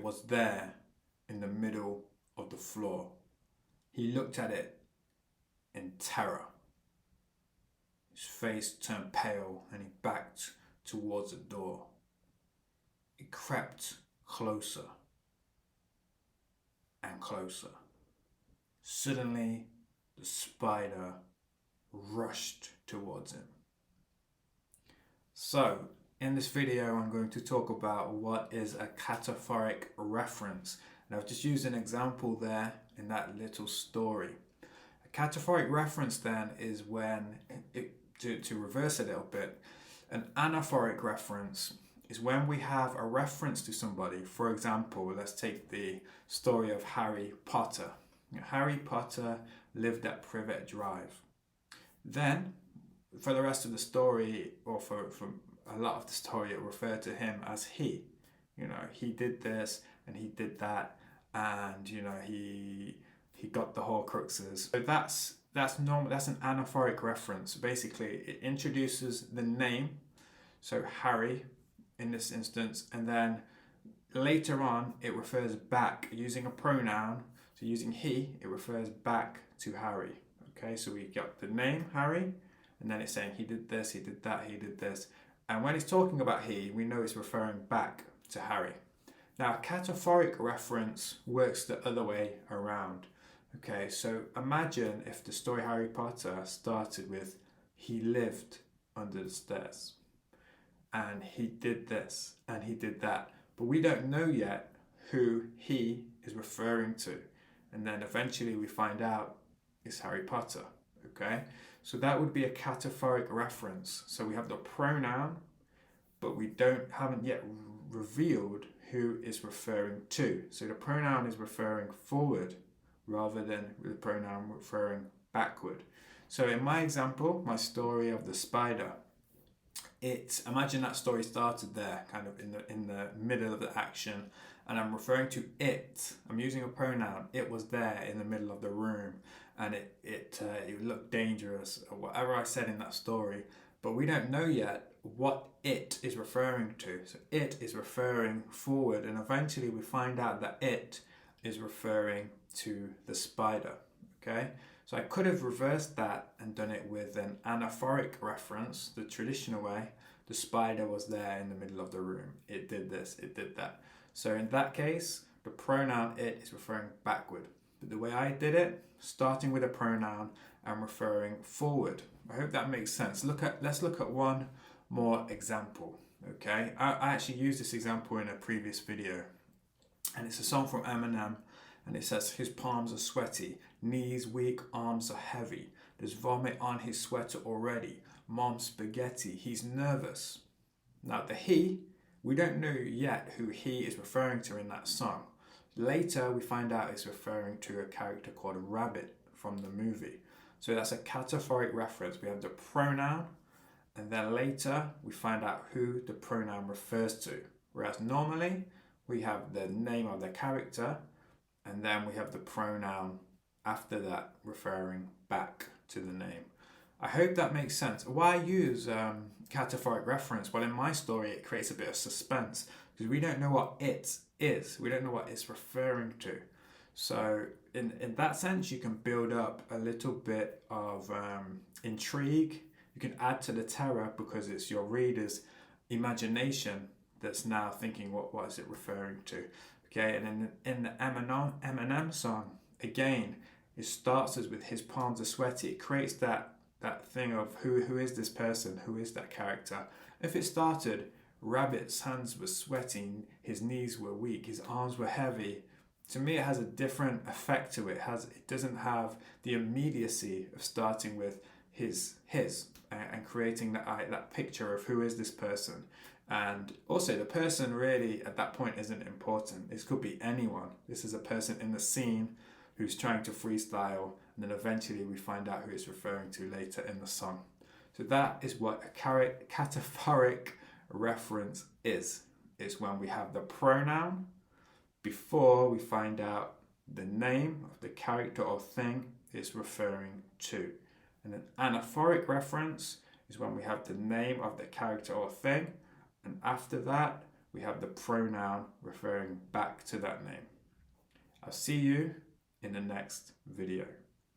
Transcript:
was there in the middle of the floor. He looked at it in terror. His face turned pale and he backed towards the door. It crept closer and closer. Suddenly, the spider rushed towards him. So, in this video, I'm going to talk about what is a cataphoric reference. And I've just used an example there in that little story. A cataphoric reference then is when, to reverse a little bit, an anaphoric reference is when we have a reference to somebody. For example, let's take the story of Harry Potter. Harry Potter lived at Privet Drive. Then, for the rest of the story, or for a lot of the story, it referred to him as he. He did this and he did that, and he got the Horcruxes. So that's normal. That's an anaphoric reference. Basically, it introduces the name, so Harry in this instance, and then later on it refers back using a pronoun. So using he, it refers back to Harry. Okay, so we got the name Harry, and then it's saying he did this, he did that, he did this. And when it's talking about he, we know it's referring back to Harry. Now, a cataphoric reference works the other way around. Okay, so imagine if the story Harry Potter started with, he lived under the stairs, and he did this, and he did that. But we don't know yet who he is referring to. And then eventually we find out it's Harry Potter. Okay, so that would be a cataphoric reference. So we have the pronoun, but we haven't yet revealed who is referring to. So the pronoun is referring forward rather than the pronoun referring backward. So in my example, my story of the spider, imagine that story started there, kind of in the middle of the action, and I'm referring to it. I'm using a pronoun. It was there in the middle of the room, and it looked dangerous, or whatever I said in that story. But we don't know yet what it is referring to. So it is referring forward, and eventually we find out that it is referring to the spider. Okay, so I could have reversed that and done it with an anaphoric reference, the traditional way. The spider was there in the middle of the room. It did this, it did that. So in that case, the pronoun it is referring backward. But the way I did it, starting with a pronoun and referring forward. I hope that makes sense. Let's look at one more example. Okay, I actually used this example in a previous video, and it's a song from Eminem, and it says his palms are sweaty, knees weak, arms are heavy. There's vomit on his sweater already. Mom's spaghetti, he's nervous. Now the he, we don't know yet who he is referring to in that song. Later we find out it's referring to a character called Rabbit from the movie. So that's a cataphoric reference. We have the pronoun, and then later we find out who the pronoun refers to. Whereas normally we have the name of the character, and then we have the pronoun after that referring back to the name. I hope that makes sense. Why use cataphoric reference? Well, in my story, it creates a bit of suspense because we don't know what it is. We don't know what it's referring to. So in that sense, you can build up a little bit of intrigue. You can add to the terror because it's your reader's imagination that's now thinking, what is it referring to? Okay, and in the Eminem song, again, it starts as with his palms are sweaty. It creates that thing of who is this person? Who is that character? If it started, Rabbit's hands were sweating, his knees were weak, his arms were heavy. To me, it has a different effect to it. It doesn't have the immediacy of starting with his and creating that picture of who is this person. And also, the person really at that point isn't important. This could be anyone. This is a person in the scene who's trying to freestyle, and then eventually we find out who it's referring to later in the song. So that is what a cataphoric reference is. It's when we have the pronoun before we find out the name of the character or thing it's referring to. And an anaphoric reference is when we have the name of the character or thing, and after that we have the pronoun referring back to that name. I'll see you in the next video.